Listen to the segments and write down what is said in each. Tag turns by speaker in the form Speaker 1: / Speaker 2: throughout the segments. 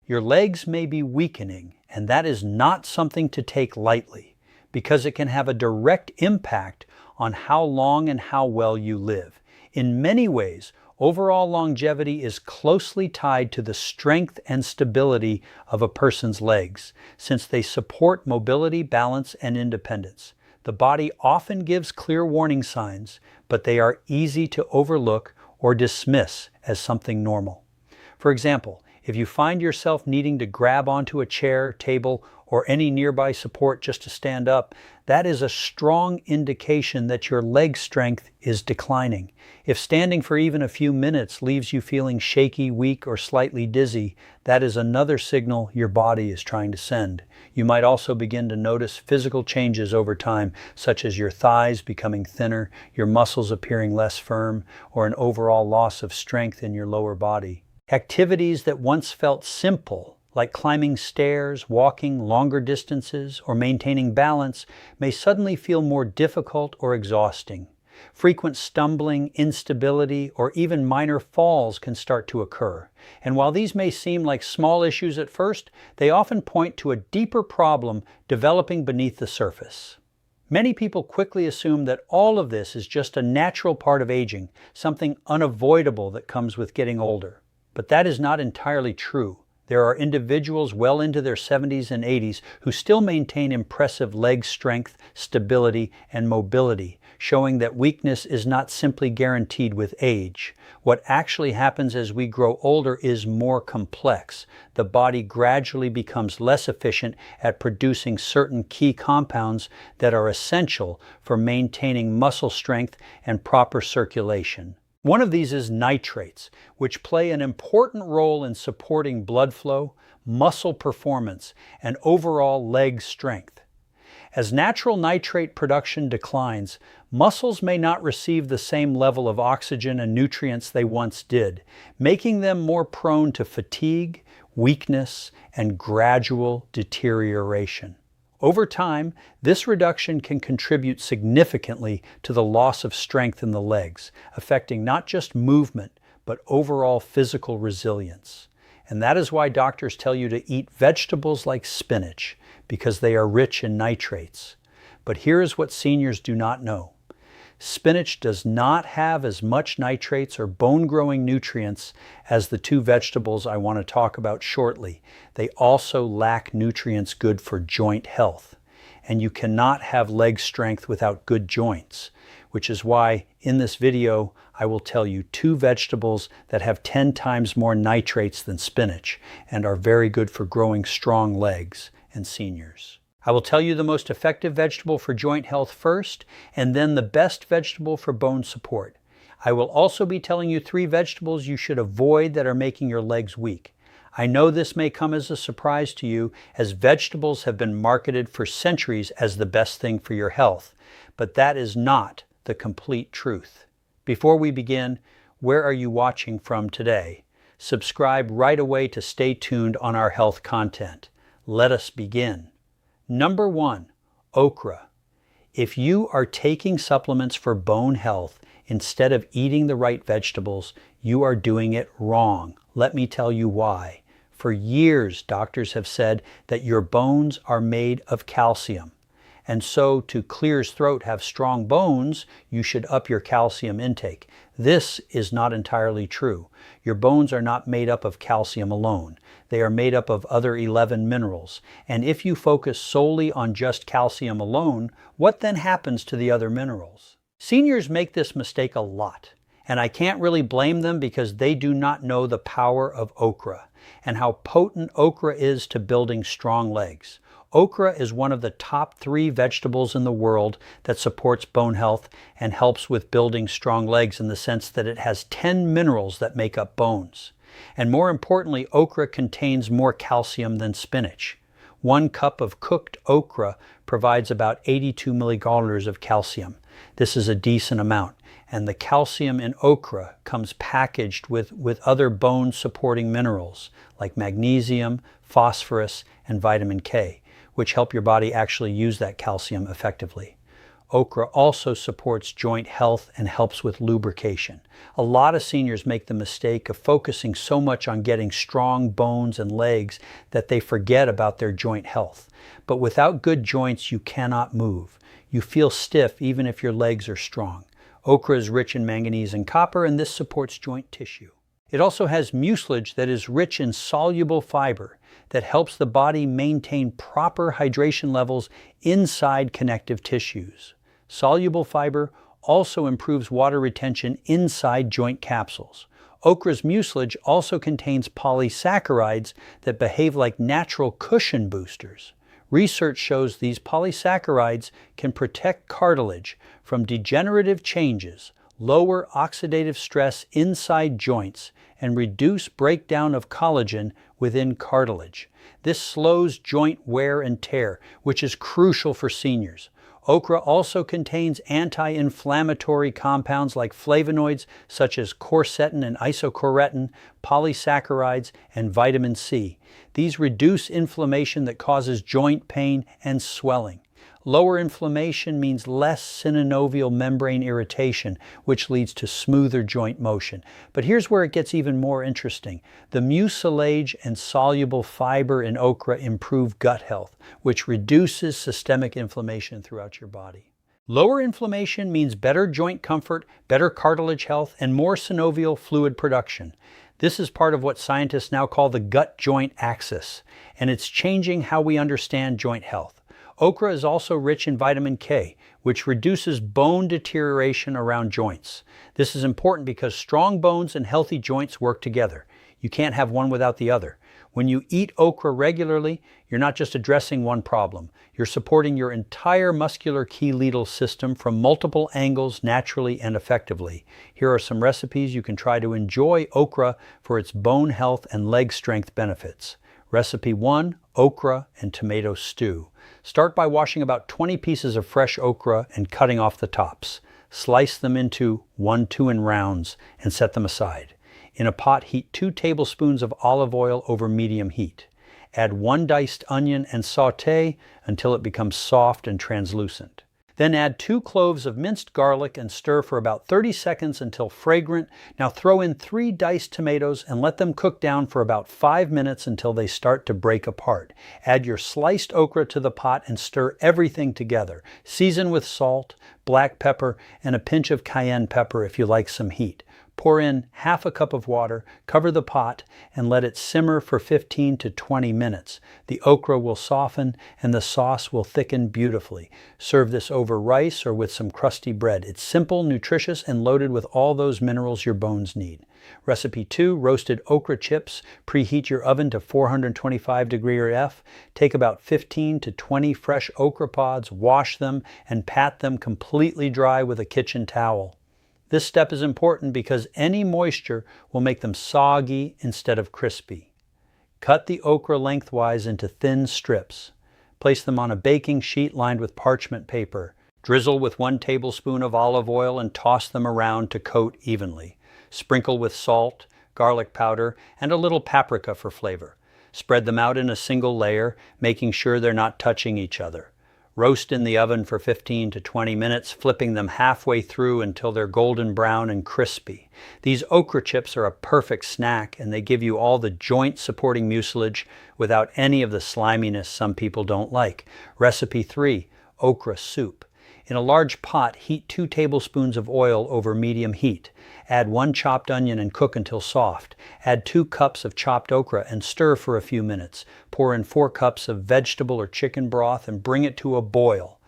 Speaker 1: Your legs may be weakening, and that is not something to take lightly, because it can have a direct impact on how long and how well you live. In many ways, overall longevity is closely tied to the strength and stability of a person's legs, since they support mobility, balance, and independence. The body often gives clear warning signs, but they are easy to overlook or dismiss as something normal. For example, if you find yourself needing to grab onto a chair, table, or any nearby support just to stand up, that is a strong indication that your leg strength is declining. If standing for even a few minutes leaves you feeling shaky, weak, or slightly dizzy, that is another signal your body is trying to send. You might also begin to notice physical changes over time, such as your thighs becoming thinner, your muscles appearing less firm, or an overall loss of strength in your lower body. Activities that once felt simple, like climbing stairs, walking longer distances, or maintaining balance, may suddenly feel more difficult or exhausting. Frequent stumbling, instability, or even minor falls can start to occur. And while these may seem like small issues at first, they often point to a deeper problem developing beneath the surface. Many people quickly assume that all of this is just a natural part of aging, something unavoidable that comes with getting older. But that is not entirely true. There are individuals well into their 70s and 80s who still maintain impressive leg strength, stability, and mobility, showing that weakness is not simply guaranteed with age. What actually happens as we grow older is more complex. The body gradually becomes less efficient at producing certain key compounds that are essential for maintaining muscle strength and proper circulation. One of these is nitrates, which play an important role in supporting blood flow, muscle performance, and overall leg strength. As natural nitrate production declines, muscles may not receive the same level of oxygen and nutrients they once did, making them more prone to fatigue, weakness, and gradual deterioration. Over time, this reduction can contribute significantly to the loss of strength in the legs, affecting not just movement, but overall physical resilience. And that is why doctors tell you to eat vegetables like spinach, because they are rich in nitrates. But here is what seniors do not know. Spinach does not have as much nitrates or bone-growing nutrients as the two vegetables I want to talk about shortly. They also lack nutrients good for joint health. And you cannot have leg strength without good joints, which is why in this video I will tell you two vegetables that have 10 times more nitrates than spinach and are very good for growing strong legs in seniors. I will tell you the most effective vegetable for joint health first, and then the best vegetable for bone support. I will also be telling you 3 vegetables you should avoid that are making your legs weak. I know this may come as a surprise to you, as vegetables have been marketed for centuries as the best thing for your health, but that is not the complete truth. Before we begin, where are you watching from today? Subscribe right away to stay tuned on our health content. Let us begin. Number 1, okra. If you are taking supplements for bone health instead of eating the right vegetables, you are doing it wrong. Let me tell you why. For years, doctors have said that your bones are made of calcium. And so to clear as throat, have strong bones, you should up your calcium intake. This is not entirely true. Your bones are not made up of calcium alone. They are made up of other 11 minerals. And if you focus solely on just calcium alone, what then happens to the other minerals? Seniors make this mistake a lot. And I can't really blame them because they do not know the power of okra and how potent okra is to building strong legs. Okra is one of the top 3 vegetables in the world that supports bone health and helps with building strong legs in the sense that it has 10 minerals that make up bones. And more importantly, okra contains more calcium than spinach. 1 cup of cooked okra provides about 82 milligallons of calcium. This is a decent amount. And the calcium in okra comes packaged with other bone-supporting minerals like magnesium, phosphorus, and vitamin K, which help your body actually use that calcium effectively. Okra also supports joint health and helps with lubrication. A lot of seniors make the mistake of focusing so much on getting strong bones and legs that they forget about their joint health. But without good joints, you cannot move. You feel stiff even if your legs are strong. Okra is rich in manganese and copper, and this supports joint tissue. It also has mucilage that is rich in soluble fiber that helps the body maintain proper hydration levels inside connective tissues. Soluble fiber also improves water retention inside joint capsules. Okra's mucilage also contains polysaccharides that behave like natural cushion boosters. Research shows these polysaccharides can protect cartilage from degenerative changes, lower oxidative stress inside joints, and reduce breakdown of collagen within cartilage. This slows joint wear and tear, which is crucial for seniors. Okra also contains anti-inflammatory compounds like flavonoids such as quercetin and isoquercetin, polysaccharides, and vitamin C. These reduce inflammation that causes joint pain and swelling. Lower inflammation means less synovial membrane irritation, which leads to smoother joint motion. But here's where it gets even more interesting. The mucilage and soluble fiber in okra improve gut health, which reduces systemic inflammation throughout your body. Lower inflammation means better joint comfort, better cartilage health, and more synovial fluid production. This is part of what scientists now call the gut-joint axis, and it's changing how we understand joint health. Okra is also rich in vitamin K, which reduces bone deterioration around joints. This is important because strong bones and healthy joints work together. You can't have one without the other. When you eat okra regularly, you're not just addressing one problem. You're supporting your entire musculoskeletal system from multiple angles naturally and effectively. Here are some recipes you can try to enjoy okra for its bone health and leg strength benefits. Recipe 1, okra and tomato stew. Start by washing about 20 pieces of fresh okra and cutting off the tops. Slice them into 1-2 in rounds and set them aside. In a pot, heat 2 tablespoons of olive oil over medium heat. Add 1 diced onion and sauté until it becomes soft and translucent. Then add 2 cloves of minced garlic and stir for about 30 seconds until fragrant. Now throw in 3 diced tomatoes and let them cook down for about 5 minutes until they start to break apart. Add your sliced okra to the pot and stir everything together. Season with salt, black pepper, and a pinch of cayenne pepper if you like some heat. Pour in half a cup of water, cover the pot, and let it simmer for 15 to 20 minutes. The okra will soften and the sauce will thicken beautifully. Serve this over rice or with some crusty bread. It's simple, nutritious, and loaded with all those minerals your bones need. Recipe 2, roasted okra chips. Preheat your oven to 425° F. Take about 15 to 20 fresh okra pods, wash them, and pat them completely dry with a kitchen towel. This step is important because any moisture will make them soggy instead of crispy. Cut the okra lengthwise into thin strips. Place them on a baking sheet lined with parchment paper. Drizzle with 1 tablespoon of olive oil and toss them around to coat evenly. Sprinkle with salt, garlic powder, and a little paprika for flavor. Spread them out in a single layer, making sure they're not touching each other. Roast in the oven for 15 to 20 minutes, flipping them halfway through until they're golden brown and crispy. These okra chips are a perfect snack, and they give you all the joint-supporting mucilage without any of the sliminess some people don't like. Recipe 3, okra soup. In a large pot, heat 2 tablespoons of oil over medium heat. Add 1 chopped onion and cook until soft. Add 2 cups of chopped okra and stir for a few minutes. Pour in 4 cups of vegetable or chicken broth and bring it to a boil.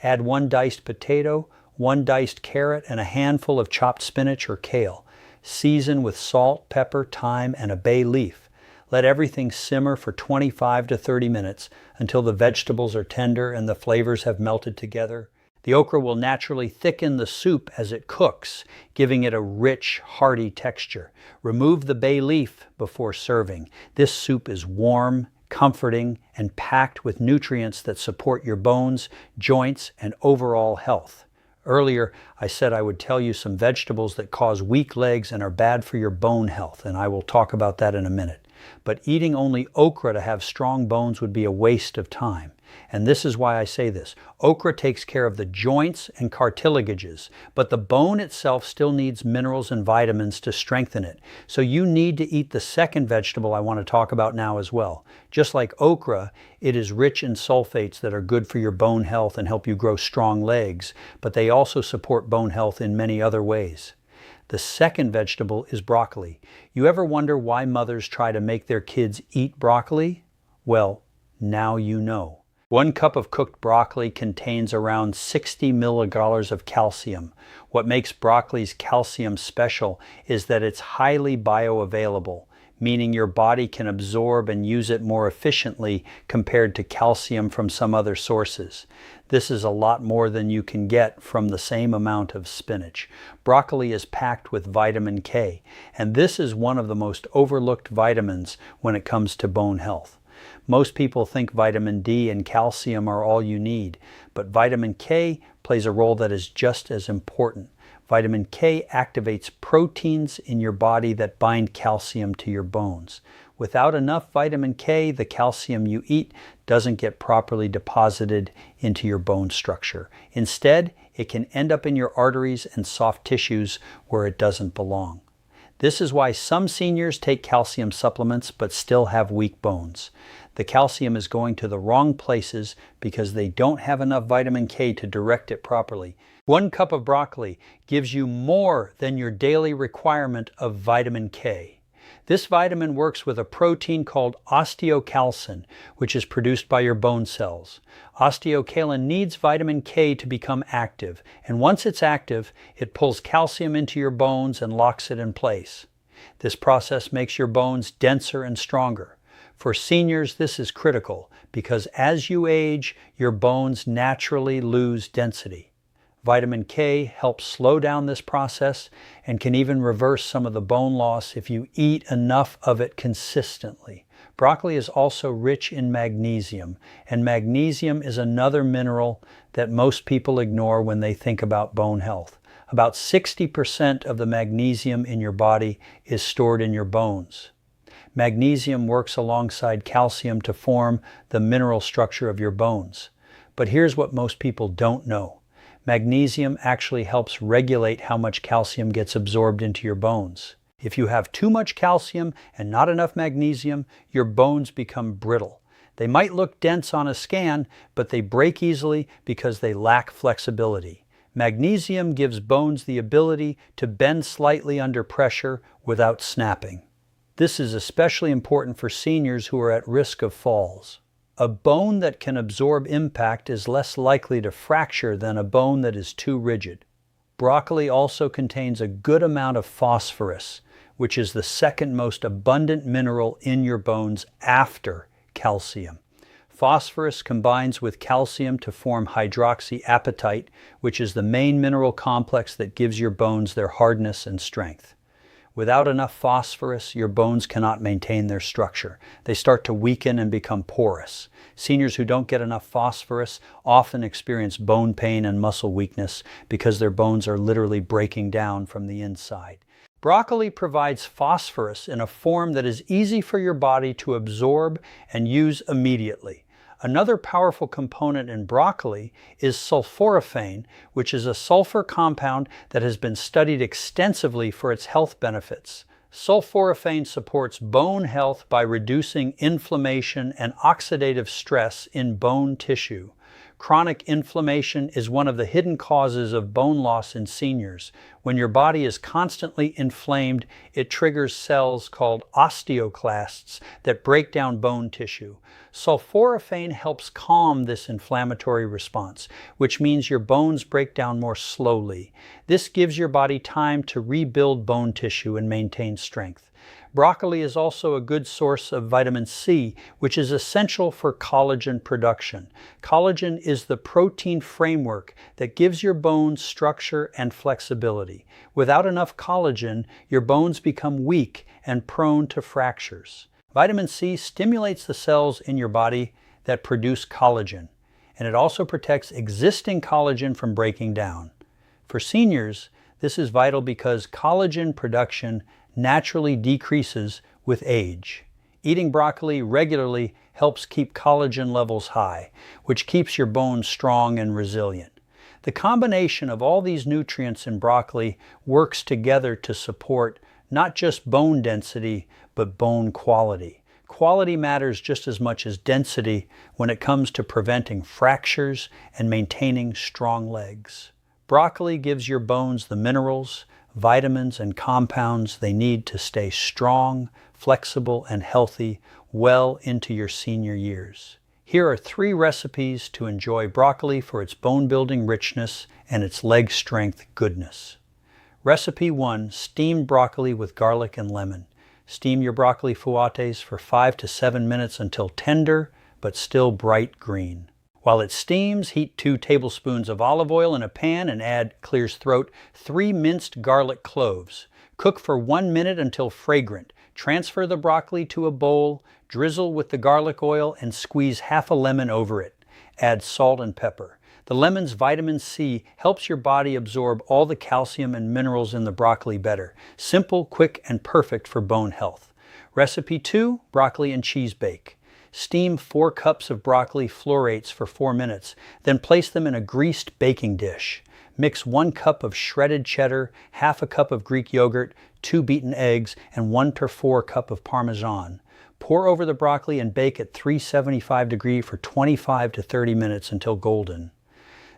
Speaker 1: Add 1 diced potato, 1 diced carrot, and a handful of chopped spinach or kale. Season with salt, pepper, thyme, and a bay leaf. Let everything simmer for 25 to 30 minutes until the vegetables are tender and the flavors have melted together. The okra will naturally thicken the soup as it cooks, giving it a rich, hearty texture. Remove the bay leaf before serving. This soup is warm, comforting, and packed with nutrients that support your bones, joints, and overall health. Earlier, I said I would tell you some vegetables that cause weak legs and are bad for your bone health, and I will talk about that in a minute. But eating only okra to have strong bones would be a waste of time. And this is why I say this. Okra takes care of the joints and cartilages, but the bone itself still needs minerals and vitamins to strengthen it. So you need to eat the second vegetable I want to talk about now as well. Just like okra, it is rich in sulfates that are good for your bone health and help you grow strong legs, but they also support bone health in many other ways. The second vegetable is broccoli. You ever wonder why mothers try to make their kids eat broccoli? Well, now you know. 1 cup of cooked broccoli contains around 60 milliliters of calcium. What makes broccoli's calcium special is that it's highly bioavailable, meaning your body can absorb and use it more efficiently compared to calcium from some other sources. This is a lot more than you can get from the same amount of spinach. Broccoli is packed with vitamin K, and this is one of the most overlooked vitamins when it comes to bone health. Most people think vitamin D and calcium are all you need, but vitamin K plays a role that is just as important. Vitamin K activates proteins in your body that bind calcium to your bones. Without enough vitamin K, the calcium you eat doesn't get properly deposited into your bone structure. Instead, it can end up in your arteries and soft tissues where it doesn't belong. This is why some seniors take calcium supplements but still have weak bones. The calcium is going to the wrong places because they don't have enough vitamin K to direct it properly. 1 cup of broccoli gives you more than your daily requirement of vitamin K. This vitamin works with a protein called osteocalcin, which is produced by your bone cells. Osteocalcin needs vitamin K to become active, and once it's active, it pulls calcium into your bones and locks it in place. This process makes your bones denser and stronger. For seniors, this is critical because as you age, your bones naturally lose density. Vitamin K helps slow down this process and can even reverse some of the bone loss if you eat enough of it consistently. Broccoli is also rich in magnesium, and magnesium is another mineral that most people ignore when they think about bone health. About 60% of the magnesium in your body is stored in your bones. Magnesium works alongside calcium to form the mineral structure of your bones. But here's what most people don't know. Magnesium actually helps regulate how much calcium gets absorbed into your bones. If you have too much calcium and not enough magnesium, your bones become brittle. They might look dense on a scan, but they break easily because they lack flexibility. Magnesium gives bones the ability to bend slightly under pressure without snapping. This is especially important for seniors who are at risk of falls. A bone that can absorb impact is less likely to fracture than a bone that is too rigid. Broccoli also contains a good amount of phosphorus, which is the second most abundant mineral in your bones after calcium. Phosphorus combines with calcium to form hydroxyapatite, which is the main mineral complex that gives your bones their hardness and strength. Without enough phosphorus, your bones cannot maintain their structure. They start to weaken and become porous. Seniors who don't get enough phosphorus often experience bone pain and muscle weakness because their bones are literally breaking down from the inside. Broccoli provides phosphorus in a form that is easy for your body to absorb and use immediately. Another powerful component in broccoli is sulforaphane, which is a sulfur compound that has been studied extensively for its health benefits. Sulforaphane supports bone health by reducing inflammation and oxidative stress in bone tissue. Chronic inflammation is one of the hidden causes of bone loss in seniors. When your body is constantly inflamed, it triggers cells called osteoclasts that break down bone tissue. Sulforaphane helps calm this inflammatory response, which means your bones break down more slowly. This gives your body time to rebuild bone tissue and maintain strength. Broccoli is also a good source of vitamin C, which is essential for collagen production. Collagen is the protein framework that gives your bones structure and flexibility. Without enough collagen, your bones become weak and prone to fractures. Vitamin C stimulates the cells in your body that produce collagen, and it also protects existing collagen from breaking down. For seniors, this is vital because collagen production naturally decreases with age. Eating broccoli regularly helps keep collagen levels high, which keeps your bones strong and resilient. The combination of all these nutrients in broccoli works together to support not just bone density, but bone quality. Quality matters just as much as density when it comes to preventing fractures and maintaining strong legs. Broccoli gives your bones the minerals, vitamins, and compounds they need to stay strong, flexible, and healthy well into your senior years. Here are 3 recipes to enjoy broccoli for its bone-building richness and its leg strength goodness. Recipe 1, steamed broccoli with garlic and lemon. Steam your broccoli fouettes for 5 to 7 minutes until tender, but still bright green. While it steams, heat 2 tablespoons of olive oil in a pan and add, clears throat, 3 minced garlic cloves. Cook for 1 minute until fragrant. Transfer the broccoli to a bowl, drizzle with the garlic oil, and squeeze half a lemon over it. Add salt and pepper. The lemon's vitamin C helps your body absorb all the calcium and minerals in the broccoli better. Simple, quick, and perfect for bone health. Recipe 2, broccoli and cheese bake. Steam 4 cups of broccoli florets for 4 minutes, then place them in a greased baking dish. Mix 1 cup of shredded cheddar, half a cup of Greek yogurt, 2 beaten eggs, and 1 to 4 cup of Parmesan. Pour over the broccoli and bake at 375 degrees for 25 to 30 minutes until golden.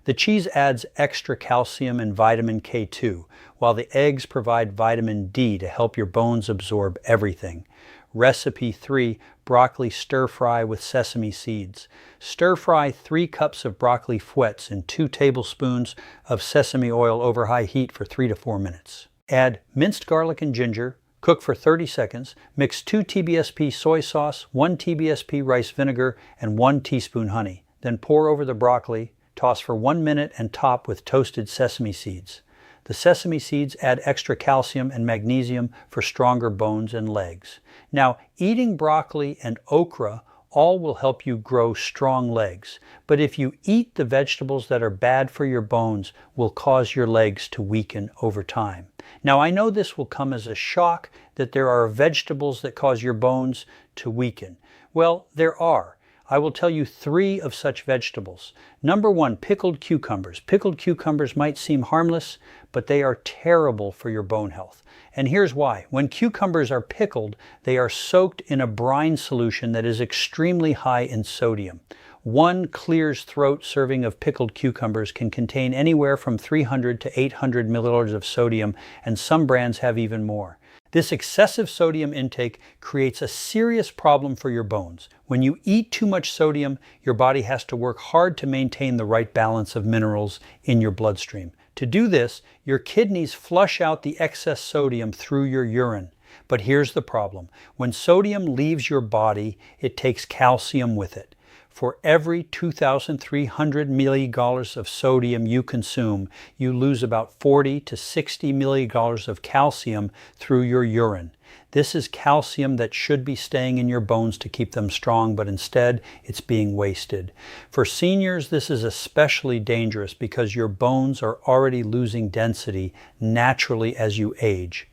Speaker 1: The cheese adds extra calcium and vitamin K2, while the eggs provide vitamin D to help your bones absorb everything. Recipe 3, broccoli stir fry with sesame seeds. Stir fry 3 cups of broccoli florets in 2 tablespoons of sesame oil over high heat for 3 to 4 minutes. Add minced garlic and ginger, cook for 30 seconds, mix 2 TBSP soy sauce, 1 TBSP rice vinegar, and 1 teaspoon honey. Then pour over the broccoli, toss for 1 minute, and top with toasted sesame seeds. The sesame seeds add extra calcium and magnesium for stronger bones and legs. Now, eating broccoli and okra all will help you grow strong legs, but if you eat the vegetables that are bad for your bones, will cause your legs to weaken over time. Now, I know this will come as a shock that there are vegetables that cause your bones to weaken. Well, there are. I will tell you 3 of such vegetables. Number 1, pickled cucumbers. Pickled cucumbers might seem harmless, but they are terrible for your bone health. And here's why. When cucumbers are pickled, they are soaked in a brine solution that is extremely high in sodium. 1 clears throat serving of pickled cucumbers can contain anywhere from 300 to 800 milliliters of sodium, and some brands have even more. This excessive sodium intake creates a serious problem for your bones. When you eat too much sodium, your body has to work hard to maintain the right balance of minerals in your bloodstream. To do this, your kidneys flush out the excess sodium through your urine. But here's the problem. When sodium leaves your body, it takes calcium with it. For every 2,300 milligallons of sodium you consume, you lose about 40 to 60 milligallons of calcium through your urine. This is calcium that should be staying in your bones to keep them strong, but instead it's being wasted. For seniors, this is especially dangerous because your bones are already losing density naturally as you age.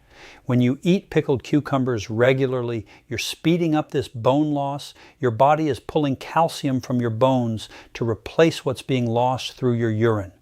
Speaker 1: When you eat pickled cucumbers regularly, you're speeding up this bone loss. Your body is pulling calcium from your bones to replace what's being lost through your urine.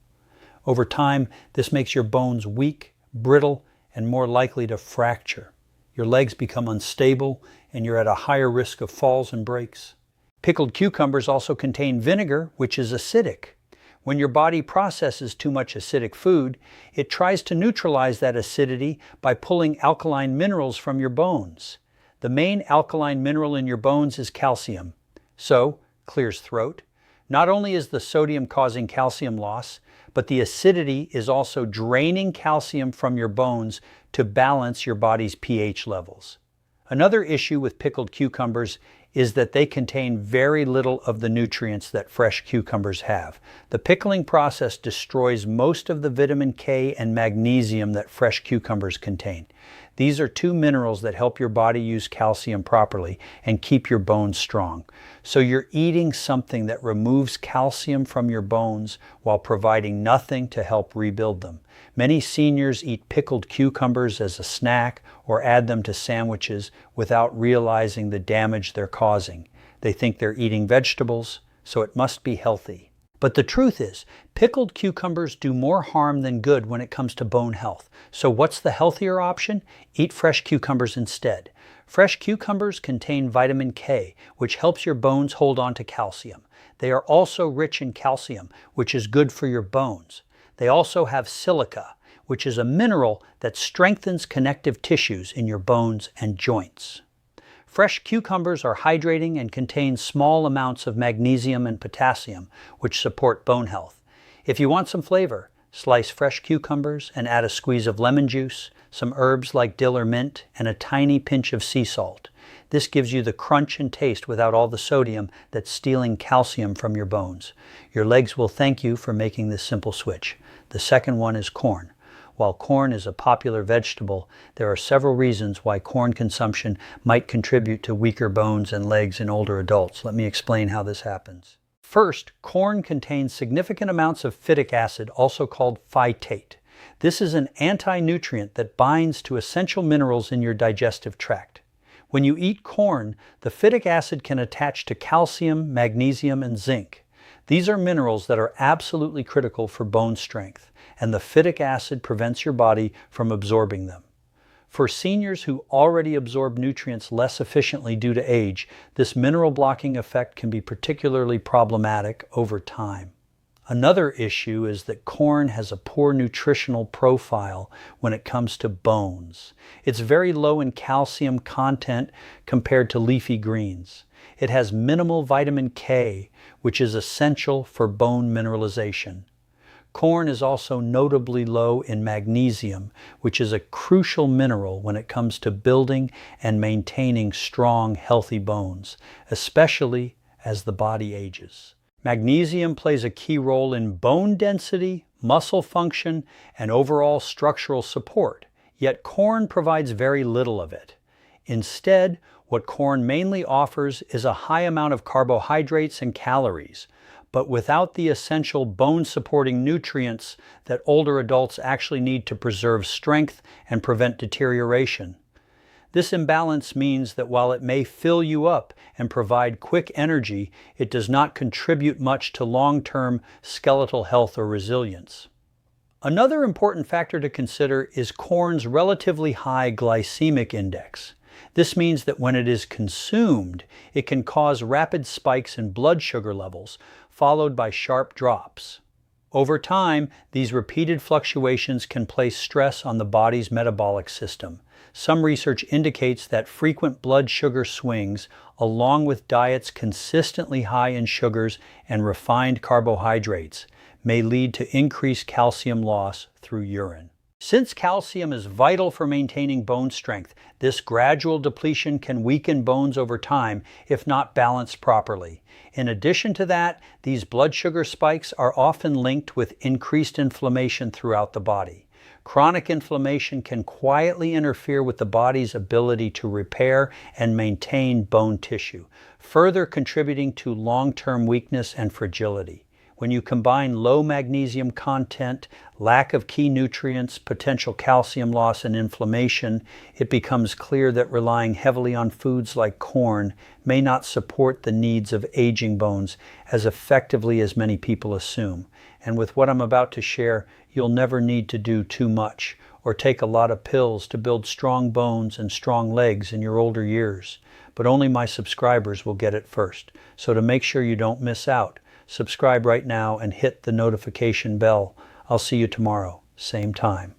Speaker 1: Over time, this makes your bones weak, brittle, and more likely to fracture. Your legs become unstable, and you're at a higher risk of falls and breaks. Pickled cucumbers also contain vinegar, which is acidic. When your body processes too much acidic food, it tries to neutralize that acidity by pulling alkaline minerals from your bones. The main alkaline mineral in your bones is calcium. So, clears throat. Not only is the sodium causing calcium loss, but the acidity is also draining calcium from your bones to balance your body's pH levels. Another issue with pickled cucumbers is that they contain very little of the nutrients that fresh cucumbers have. The pickling process destroys most of the vitamin K and magnesium that fresh cucumbers contain. These are two minerals that help your body use calcium properly and keep your bones strong. So you're eating something that removes calcium from your bones while providing nothing to help rebuild them. Many seniors eat pickled cucumbers as a snack or add them to sandwiches without realizing the damage they're causing. They think they're eating vegetables, so it must be healthy. But the truth is, pickled cucumbers do more harm than good when it comes to bone health. So what's the healthier option? Eat fresh cucumbers instead. Fresh cucumbers contain vitamin K, which helps your bones hold on to calcium. They are also rich in calcium, which is good for your bones. They also have silica, which is a mineral that strengthens connective tissues in your bones and joints. Fresh cucumbers are hydrating and contain small amounts of magnesium and potassium, which support bone health. If you want some flavor, slice fresh cucumbers and add a squeeze of lemon juice, some herbs like dill or mint, and a tiny pinch of sea salt. This gives you the crunch and taste without all the sodium that's stealing calcium from your bones. Your legs will thank you for making this simple switch. The second one is corn. While corn is a popular vegetable, there are several reasons why corn consumption might contribute to weaker bones and legs in older adults. Let me explain how this happens. First, corn contains significant amounts of phytic acid, also called phytate. This is an anti-nutrient that binds to essential minerals in your digestive tract. When you eat corn, the phytic acid can attach to calcium, magnesium, and zinc. These are minerals that are absolutely critical for bone strength, and the phytic acid prevents your body from absorbing them. For seniors who already absorb nutrients less efficiently due to age, this mineral blocking effect can be particularly problematic over time. Another issue is that corn has a poor nutritional profile when it comes to bones. It's very low in calcium content compared to leafy greens. It has minimal vitamin K, which is essential for bone mineralization. Corn is also notably low in magnesium, which is a crucial mineral when it comes to building and maintaining strong, healthy bones, especially as the body ages. Magnesium plays a key role in bone density, muscle function, and overall structural support, yet corn provides very little of it. Instead, what corn mainly offers is a high amount of carbohydrates and calories, but without the essential bone-supporting nutrients that older adults actually need to preserve strength and prevent deterioration. This imbalance means that while it may fill you up and provide quick energy, it does not contribute much to long-term skeletal health or resilience. Another important factor to consider is corn's relatively high glycemic index. This means that when it is consumed, it can cause rapid spikes in blood sugar levels, followed by sharp drops. Over time, these repeated fluctuations can place stress on the body's metabolic system. Some research indicates that frequent blood sugar swings, along with diets consistently high in sugars and refined carbohydrates, may lead to increased calcium loss through urine. Since calcium is vital for maintaining bone strength, this gradual depletion can weaken bones over time if not balanced properly. In addition to that, these blood sugar spikes are often linked with increased inflammation throughout the body. Chronic inflammation can quietly interfere with the body's ability to repair and maintain bone tissue, further contributing to long-term weakness and fragility. When you combine low magnesium content, lack of key nutrients, potential calcium loss, and inflammation, it becomes clear that relying heavily on foods like corn may not support the needs of aging bones as effectively as many people assume. And with what I'm about to share, you'll never need to do too much or take a lot of pills to build strong bones and strong legs in your older years. But only my subscribers will get it first. So to make sure you don't miss out, subscribe right now and hit the notification bell. I'll see you tomorrow, same time.